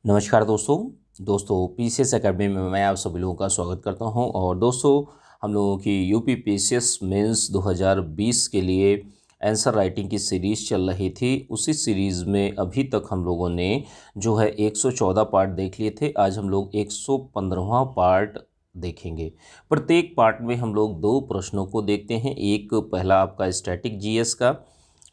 नमस्कार दोस्तों PCS academy में मैं आप सभी लोगों का स्वागत करता हूं। और दोस्तों, हम लोगों की यूपी पीसीएस मेंस 2020 के लिए आंसर राइटिंग की सीरीज़ चल रही थी। उसी सीरीज़ में अभी तक हम लोगों ने जो है 114 पार्ट देख लिए थे। आज हम लोग 115वां पार्ट देखेंगे। प्रत्येक पार्ट में हम लोग दो प्रश्नों को देखते हैं। एक पहला आपका स्टैटिक जीएस का,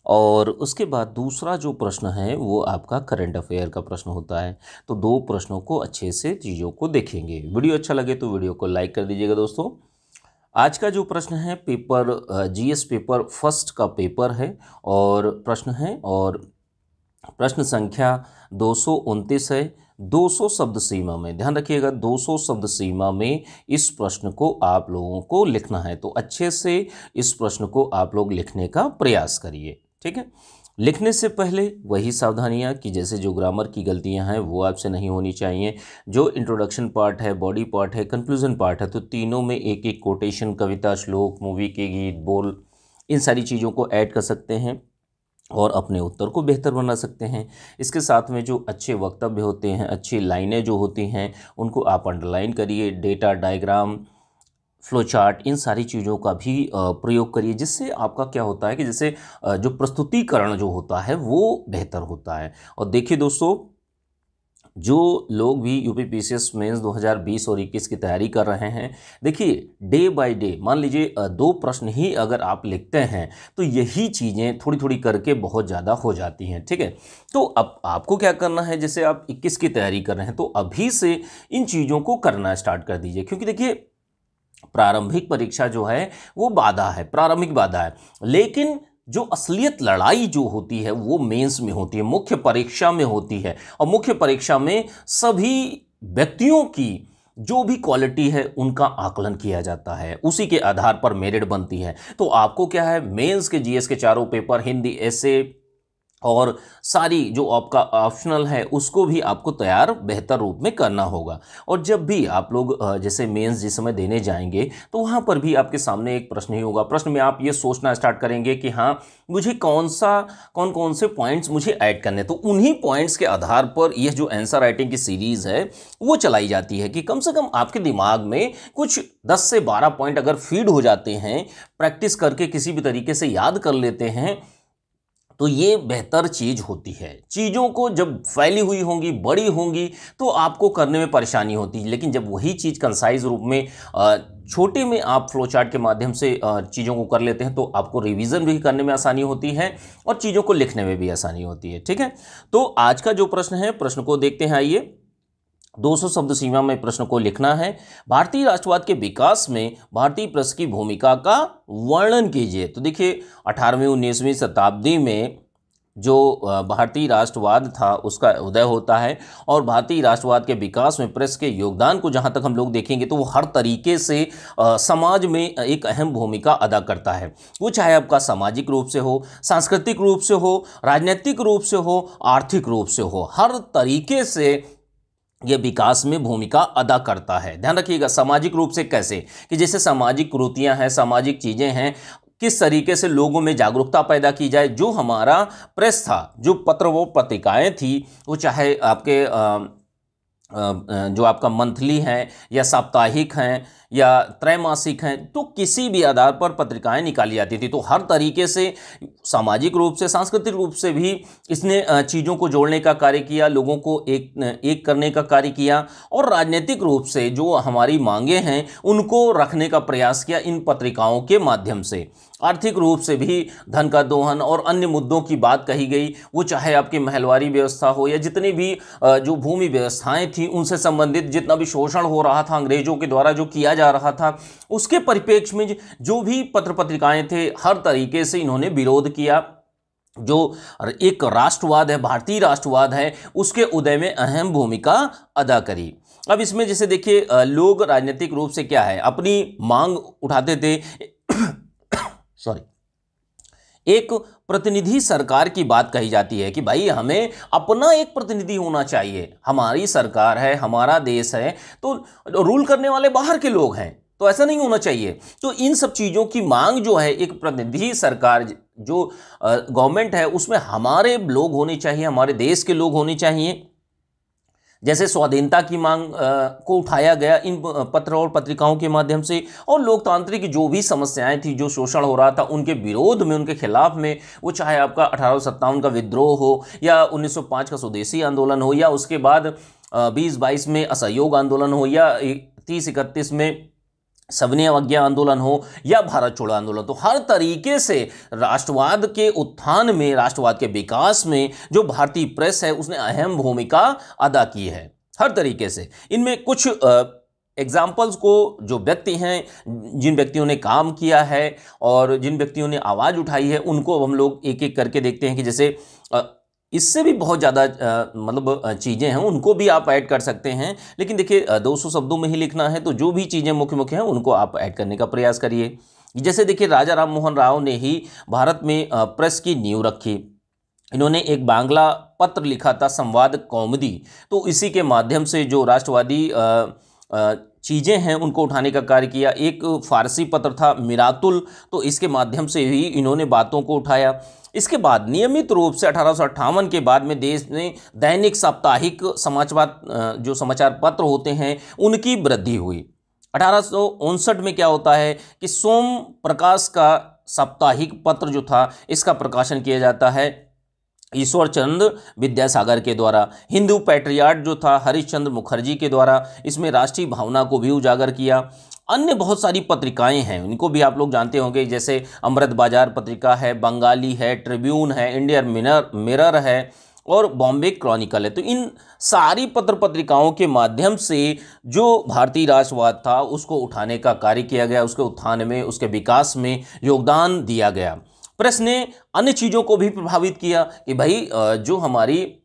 और उसके बाद दूसरा जो प्रश्न है वो आपका करंट अफेयर का प्रश्न होता है। तो दो प्रश्नों को अच्छे से चीज़ों को देखेंगे। वीडियो अच्छा लगे तो वीडियो को लाइक कर दीजिएगा दोस्तों। आज का जो प्रश्न है पेपर जीएस पेपर फर्स्ट का पेपर है और प्रश्न संख्या 229 है। 200 शब्द सीमा में, ध्यान रखिएगा, 200 शब्द सीमा में इस प्रश्न को आप लोगों को लिखना है। तो अच्छे से इस प्रश्न को आप लोग लिखने का प्रयास करिए, ठीक है। लिखने से पहले वही सावधानियां कि जैसे जो ग्रामर की गलतियां हैं वो आपसे नहीं होनी चाहिए। जो इंट्रोडक्शन पार्ट है, बॉडी पार्ट है, कंक्लूजन पार्ट है, तो तीनों में एक एक कोटेशन, कविता, श्लोक, मूवी के गीत, बोल, इन सारी चीज़ों को ऐड कर सकते हैं और अपने उत्तर को बेहतर बना सकते हैं। इसके साथ में जो अच्छे वक्तव्य होते हैं, अच्छी लाइनें जो होती हैं, उनको आप अंडरलाइन करिए। डेटा, डायग्राम, फ्लो चार्ट, इन सारी चीज़ों का भी प्रयोग करिए, जिससे आपका क्या होता है कि जैसे जो प्रस्तुतिकरण जो होता है वो बेहतर होता है। और देखिए दोस्तों, जो लोग भी यूपी पीसीएस मेंस 2020 और 21 की तैयारी कर रहे हैं, देखिए डे बाय डे, मान लीजिए दो प्रश्न ही अगर आप लिखते हैं तो यही चीज़ें थोड़ी थोड़ी करके बहुत ज़्यादा हो जाती हैं, ठीक है। तो अब आपको क्या करना है, जैसे आप 21 की तैयारी कर रहे हैं तो अभी से इन चीज़ों को करना स्टार्ट कर दीजिए। क्योंकि देखिए, प्रारंभिक परीक्षा जो है वो बाधा है, प्रारंभिक बाधा है, लेकिन जो असलियत लड़ाई जो होती है वो मेंस में होती है, मुख्य परीक्षा में होती है। और मुख्य परीक्षा में सभी व्यक्तियों की जो भी क्वालिटी है उनका आकलन किया जाता है, उसी के आधार पर मेरिट बनती है। तो आपको क्या है, मेंस के जीएस के चारों पेपर, हिंदी, एसे और सारी जो आपका ऑप्शनल है उसको भी आपको तैयार बेहतर रूप में करना होगा। और जब भी आप लोग जैसे मेंस जिस समय देने जाएंगे तो वहाँ पर भी आपके सामने एक प्रश्न ही होगा। प्रश्न में आप ये सोचना स्टार्ट करेंगे कि हाँ, मुझे कौन कौन से पॉइंट्स मुझे ऐड करने, तो उन्हीं पॉइंट्स के आधार पर यह जो आंसर राइटिंग की सीरीज़ है वो चलाई जाती है कि कम से कम आपके दिमाग में कुछ 10 से 12 पॉइंट अगर फीड हो जाते हैं, प्रैक्टिस करके किसी भी तरीके से याद कर लेते हैं, तो ये बेहतर चीज़ होती है। चीज़ों को जब फैली हुई होंगी, बड़ी होंगी, तो आपको करने में परेशानी होती है। लेकिन जब वही चीज़ कंसाइज रूप में छोटे में आप फ्लो चार्ट के माध्यम से चीज़ों को कर लेते हैं तो आपको रिवीजन भी करने में आसानी होती है और चीज़ों को लिखने में भी आसानी होती है, ठीक है। तो आज का जो प्रश्न है, प्रश्न को देखते हैं, आइए। 200 शब्द सीमा में प्रश्न को लिखना है। भारतीय राष्ट्रवाद के विकास में भारतीय प्रेस की भूमिका का वर्णन कीजिए। तो देखिए, 18वीं 19वीं शताब्दी में जो भारतीय राष्ट्रवाद था उसका उदय होता है, और भारतीय राष्ट्रवाद के विकास में प्रेस के योगदान को जहाँ तक हम लोग देखेंगे तो वो हर तरीके से समाज में एक अहम भूमिका अदा करता है। वो चाहे आपका सामाजिक रूप से हो, सांस्कृतिक रूप से हो, राजनीतिक रूप से हो, आर्थिक रूप से हो, हर तरीके से ये विकास में भूमिका अदा करता है। ध्यान रखिएगा, सामाजिक रूप से कैसे, कि जैसे सामाजिक कुरीतियां हैं, सामाजिक चीज़ें हैं, किस तरीके से लोगों में जागरूकता पैदा की जाए। जो हमारा प्रेस था, जो पत्र व पत्रिकाएं थी, वो चाहे आपके जो आपका मंथली हैं या साप्ताहिक हैं या त्रैमासिक हैं, तो किसी भी आधार पर पत्रिकाएं निकाली जाती थी। तो हर तरीके से सामाजिक रूप से, सांस्कृतिक रूप से भी इसने चीज़ों को जोड़ने का कार्य किया, लोगों को एक करने का कार्य किया, और राजनीतिक रूप से जो हमारी मांगे हैं उनको रखने का प्रयास किया इन पत्रिकाओं के माध्यम से। आर्थिक रूप से भी धन का दोहन और अन्य मुद्दों की बात कही गई, वो चाहे आपकी महलवारी व्यवस्था हो या जितनी भी जो भूमि व्यवस्थाएं थी उनसे संबंधित जितना भी शोषण हो रहा था अंग्रेजों के द्वारा, जो किया जा रहा था, उसके परिप्रेक्ष्य में जो भी पत्र पत्रिकाएं थे, हर तरीके से इन्होंने विरोध किया। जो एक राष्ट्रवाद है, भारतीय राष्ट्रवाद है, उसके उदय में अहम भूमिका अदा करी। अब इसमें जैसे देखिए, लोग राजनीतिक रूप से क्या है, अपनी मांग उठाते थे सॉरी, एक प्रतिनिधि सरकार की बात कही जाती है कि भाई हमें अपना एक प्रतिनिधि होना चाहिए, हमारी सरकार है, हमारा देश है, तो रूल करने वाले बाहर के लोग हैं, तो ऐसा नहीं होना चाहिए। तो इन सब चीज़ों की मांग जो है, एक प्रतिनिधि सरकार जो गवर्नमेंट है उसमें हमारे लोग होने चाहिए, हमारे देश के लोग होने चाहिए। जैसे स्वाधीनता की मांग को उठाया गया इन पत्र और पत्रिकाओं के माध्यम से, और लोकतांत्रिक जो भी समस्याएं थी, जो शोषण हो रहा था उनके विरोध में, उनके खिलाफ में, वो चाहे आपका 1857 का विद्रोह हो या 1905 का स्वदेशी आंदोलन हो या उसके बाद 20-22 में असहयोग आंदोलन हो या 30-31 में सविनय अवज्ञा आंदोलन हो या भारत छोड़ो आंदोलन, तो हर तरीके से राष्ट्रवाद के उत्थान में, राष्ट्रवाद के विकास में जो भारतीय प्रेस है उसने अहम भूमिका अदा की है हर तरीके से। इनमें कुछ एग्जाम्पल्स को, जो व्यक्ति हैं, जिन व्यक्तियों ने काम किया है और जिन व्यक्तियों ने आवाज़ उठाई है, उनको हम लोग एक एक करके देखते हैं कि जैसे इससे भी बहुत ज़्यादा मतलब चीज़ें हैं, उनको भी आप ऐड कर सकते हैं, लेकिन देखिए 200 शब्दों में ही लिखना है, तो जो भी चीज़ें मुख्य मुख्य हैं उनको आप ऐड करने का प्रयास करिए। जैसे देखिए राजा राम मोहन राव ने ही भारत में प्रेस की नींव रखी। इन्होंने एक बांग्ला पत्र लिखा था, संवाद कौमुदी, तो इसी के माध्यम से जो राष्ट्रवादी चीज़ें हैं उनको उठाने का कार्य किया। एक फारसी पत्र था मिरातुल, तो इसके माध्यम से भी इन्होंने बातों को उठाया। इसके बाद नियमित रूप से 1858 के बाद में देश में दैनिक साप्ताहिक जो समाचार पत्र होते हैं उनकी वृद्धि हुई। 1859 में क्या होता है कि सोम प्रकाश का साप्ताहिक पत्र जो था इसका प्रकाशन किया जाता है ईश्वर चंद्र विद्यासागर के द्वारा। हिंदू पैट्रियाट जो था हरिश्चंद्र मुखर्जी के द्वारा, इसमें राष्ट्रीय भावना को भी उजागर किया। अन्य बहुत सारी पत्रिकाएं हैं, उनको भी आप लोग जानते होंगे, जैसे अमृत बाजार पत्रिका है, बंगाली है, ट्रिब्यून है, इंडियन मिरर है और बॉम्बे क्रॉनिकल है। तो इन सारी पत्र पत्रिकाओं के माध्यम से जो भारतीय राष्ट्रवाद था उसको उठाने का कार्य किया गया, उसके उत्थान में, उसके विकास में योगदान दिया गया। प्रेस ने अन्य चीज़ों को भी प्रभावित किया कि भाई जो हमारी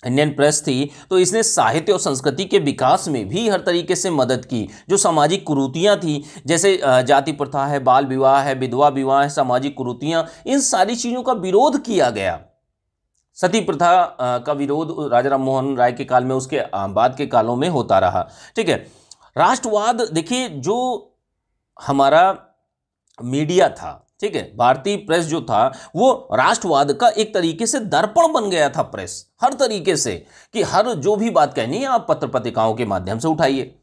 इंडियन प्रेस थी तो इसने साहित्य और संस्कृति के विकास में भी हर तरीके से मदद की। जो सामाजिक कुरीतियाँ थी, जैसे जाति प्रथा है, बाल विवाह है, विधवा विवाह है, सामाजिक कुरीतियाँ, इन सारी चीज़ों का विरोध किया गया। सती प्रथा का विरोध राजा राम मोहन राय के काल में, उसके बाद के कालों में होता रहा। ठीक है, राष्ट्रवाद देखिए, जो हमारा मीडिया था, ठीक है, भारतीय प्रेस जो था वो राष्ट्रवाद का एक तरीके से दर्पण बन गया था। प्रेस हर तरीके से कि हर जो भी बात कहनी है आप पत्र पत्रिकाओं के माध्यम से उठाइए,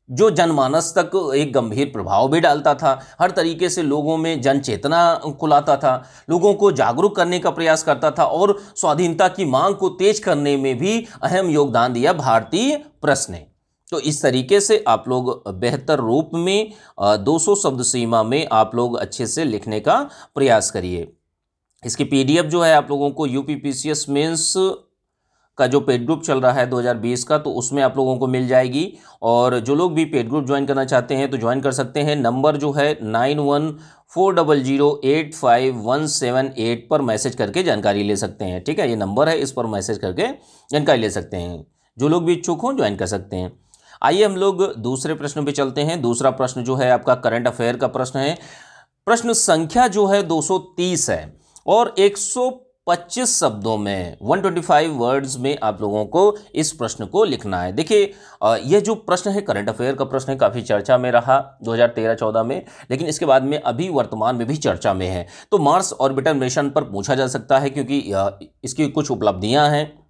जो जनमानस तक एक गंभीर प्रभाव भी डालता था, हर तरीके से लोगों में जन चेतना को लाता था, लोगों को जागरूक करने का प्रयास करता था और स्वाधीनता की मांग को तेज करने में भी अहम योगदान दिया भारतीय प्रेस ने। तो इस तरीके से आप लोग बेहतर रूप में 200 शब्द सीमा में आप लोग अच्छे से लिखने का प्रयास करिए। इसकी पीडीएफ जो है आप लोगों को यूपीपीसीएस मेंस का जो पेड ग्रुप चल रहा है 2020 का, तो उसमें आप लोगों को मिल जाएगी। और जो लोग भी पेड ग्रुप ज्वाइन करना चाहते हैं तो ज्वाइन कर सकते हैं। नंबर जो है 9140085178 पर मैसेज करके जानकारी ले सकते हैं। ठीक है, ये नंबर है, इस पर मैसेज करके जानकारी ले सकते हैं। जो लोग भी इच्छुक हों ज्वाइन कर सकते हैं। आइए हम लोग दूसरे प्रश्न पे चलते हैं। दूसरा प्रश्न जो है आपका करंट अफेयर का प्रश्न है। प्रश्न संख्या जो है 230 है और 125 शब्दों में 125 वर्ड्स में आप लोगों को इस प्रश्न को लिखना है। देखिए यह जो प्रश्न है करंट अफेयर का प्रश्न है, काफ़ी चर्चा में रहा 2013-14 में, लेकिन इसके बाद में अभी वर्तमान में भी चर्चा में है। तो मार्स ऑर्बिटर मिशन पर पूछा जा सकता है क्योंकि इसकी कुछ उपलब्धियां हैं,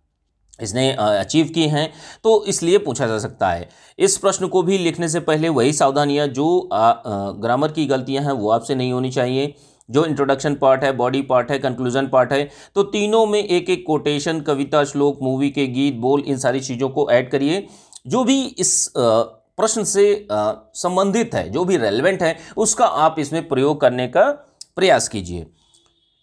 इसने अचीव की हैं, तो इसलिए पूछा जा सकता है। इस प्रश्न को भी लिखने से पहले वही सावधानियां, जो ग्रामर की गलतियां हैं वो आपसे नहीं होनी चाहिए। जो इंट्रोडक्शन पार्ट है, बॉडी पार्ट है, कंक्लूजन पार्ट है, तो तीनों में एक एक कोटेशन, कविता, श्लोक, मूवी के गीत, बोल, इन सारी चीज़ों को ऐड करिए। जो भी इस प्रश्न से संबंधित है, जो भी रेलेवेंट है, उसका आप इसमें प्रयोग करने का प्रयास कीजिए।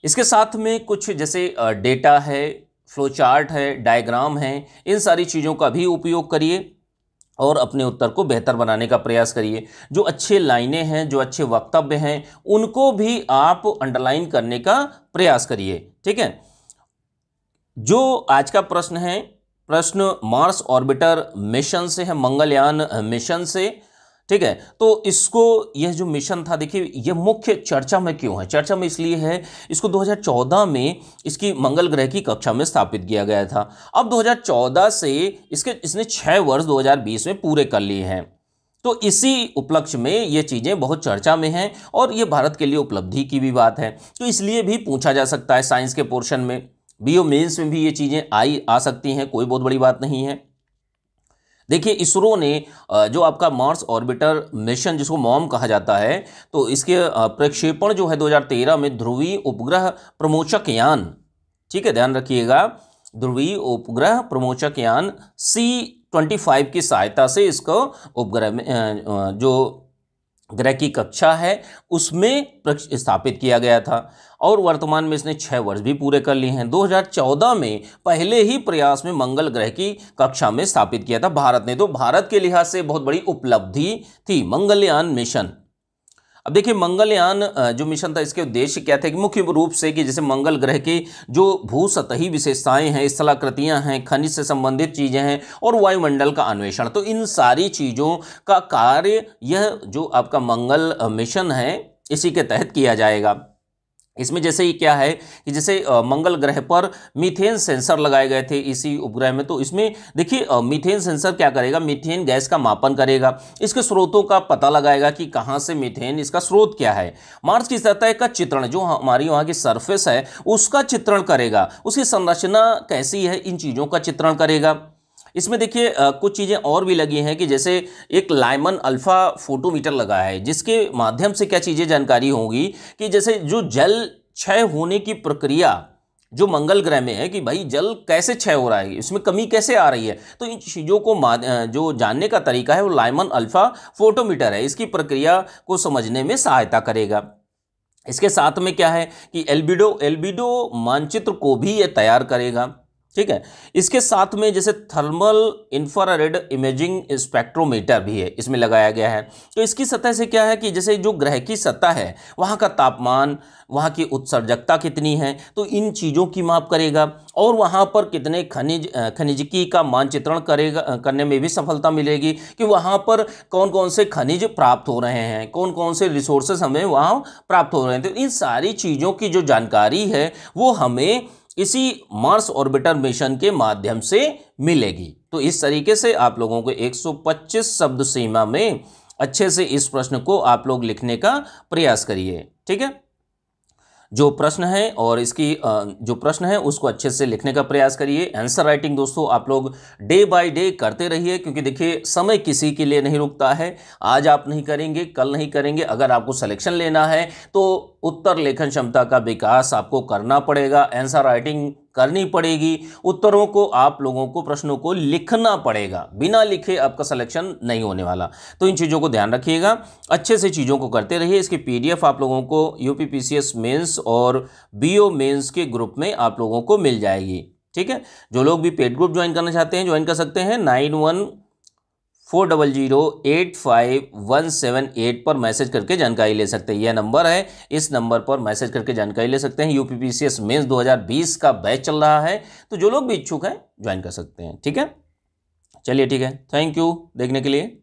इसके साथ में कुछ जैसे डेटा है, फ्लो चार्ट है, डायग्राम है, इन सारी चीज़ों का भी उपयोग करिए और अपने उत्तर को बेहतर बनाने का प्रयास करिए। जो अच्छे लाइनें हैं, जो अच्छे वक्तव्य हैं, उनको भी आप अंडरलाइन करने का प्रयास करिए। ठीक है, जो आज का प्रश्न है, प्रश्न मार्स ऑर्बिटर मिशन से है, मंगलयान मिशन से। ठीक है, तो इसको, यह जो मिशन था, देखिए यह मुख्य चर्चा में क्यों है? चर्चा में इसलिए है, इसको 2014 में इसकी मंगल ग्रह की कक्षा में स्थापित किया गया था। अब 2014 से इसने 6 वर्ष 2020 में पूरे कर लिए हैं। तो इसी उपलक्ष्य में ये चीज़ें बहुत चर्चा में हैं और ये भारत के लिए उपलब्धि की भी बात है, तो इसलिए भी पूछा जा सकता है। साइंस के पोर्शन में, बीओ मेंस में भी ये चीज़ें आ सकती हैं, कोई बहुत बड़ी बात नहीं है। देखिए इसरो ने जो आपका मार्स ऑर्बिटर मिशन जिसको मॉम कहा जाता है, तो इसके प्रक्षेपण जो है 2013 में ध्रुवीय उपग्रह प्रमोचक यान, ठीक है ध्यान रखिएगा, ध्रुवीय उपग्रह प्रमोचक यान C-25 की सहायता से इसको उपग्रह में जो ग्रह की कक्षा है उसमें स्थापित किया गया था और वर्तमान में इसने 6 वर्ष भी पूरे कर लिए हैं। 2014 में पहले ही प्रयास में मंगल ग्रह की कक्षा में स्थापित किया था भारत ने, तो भारत के लिहाज से बहुत बड़ी उपलब्धि थी मंगलयान मिशन। अब देखिए मंगलयान जो मिशन था इसके उद्देश्य क्या थे कि मुख्य रूप से कि जैसे मंगल ग्रह की जो भूसतही विशेषताएं हैं, स्थलाकृतियां हैं, खनिज से संबंधित चीज़ें हैं और वायुमंडल का अन्वेषण, तो इन सारी चीज़ों का कार्य यह जो आपका मंगल मिशन है इसी के तहत किया जाएगा। इसमें जैसे ही क्या है कि जैसे मंगल ग्रह पर मीथेन सेंसर लगाए गए थे इसी उपग्रह में, तो इसमें देखिए मीथेन सेंसर क्या करेगा, मीथेन गैस का मापन करेगा, इसके स्रोतों का पता लगाएगा कि कहाँ से मीथेन, इसका स्रोत क्या है, मार्स की सतह का चित्रण जो हमारी वहाँ की सरफेस है उसका चित्रण करेगा, उसकी संरचना कैसी है इन चीज़ों का चित्रण करेगा। इसमें देखिए कुछ चीज़ें और भी लगी हैं कि जैसे एक लाइमन अल्फा फोटोमीटर लगा है जिसके माध्यम से क्या चीज़ें जानकारी होगी कि जैसे जो जल क्षय होने की प्रक्रिया जो मंगल ग्रह में है कि भाई जल कैसे क्षय हो रहा है, इसमें कमी कैसे आ रही है, तो इन चीज़ों को जो जानने का तरीका है वो लाइमन अल्फा फोटोमीटर है, इसकी प्रक्रिया को समझने में सहायता करेगा। इसके साथ में क्या है कि एल्बिडो मानचित्र को भी ये तैयार करेगा, ठीक है। इसके साथ में जैसे थर्मल इंफ्रारेड इमेजिंग स्पेक्ट्रोमीटर भी है इसमें लगाया गया है, तो इसकी सतह से क्या है कि जैसे जो ग्रह की सतह है वहाँ का तापमान, वहाँ की उत्सर्जकता कितनी है, तो इन चीज़ों की माप करेगा और वहाँ पर कितने खनिजकी का मानचित्रण करने में भी सफलता मिलेगी कि वहाँ पर कौन कौन से खनिज प्राप्त हो रहे हैं, कौन कौन से रिसोर्सेज हमें वहाँ प्राप्त हो रहे हैं, तो इन सारी चीज़ों की जो जानकारी है वो हमें इसी मार्स ऑर्बिटर मिशन के माध्यम से मिलेगी। तो इस तरीके से आप लोगों को 125 शब्द सीमा में अच्छे से इस प्रश्न को आप लोग लिखने का प्रयास करिए, ठीक है। जो प्रश्न है और इसकी जो प्रश्न है उसको अच्छे से लिखने का प्रयास करिए। आंसर राइटिंग दोस्तों आप लोग डे बाय डे करते रहिए क्योंकि देखिए समय किसी के लिए नहीं रुकता है, आज आप नहीं करेंगे कल नहीं करेंगे, अगर आपको सिलेक्शन लेना है तो उत्तर लेखन क्षमता का विकास आपको करना पड़ेगा, आंसर राइटिंग करनी पड़ेगी, उत्तरों को आप लोगों को प्रश्नों को लिखना पड़ेगा, बिना लिखे आपका सिलेक्शन नहीं होने वाला। तो इन चीज़ों को ध्यान रखिएगा, अच्छे से चीज़ों को करते रहिए। इसकी PDF आप लोगों को UPPCS मेंस और BO मेंस के ग्रुप में आप लोगों को मिल जाएगी, ठीक है। जो लोग भी पेड ग्रुप ज्वाइन करना चाहते हैं ज्वाइन कर सकते हैं। 9140085178 पर मैसेज करके जानकारी ले सकते हैं, यह नंबर है, इस नंबर पर मैसेज करके जानकारी ले सकते हैं। UPPCS मेंस 2020 का बैच चल रहा है, तो जो लोग भी इच्छुक हैं ज्वाइन कर सकते हैं, ठीक है। चलिए ठीक है, थैंक यू देखने के लिए।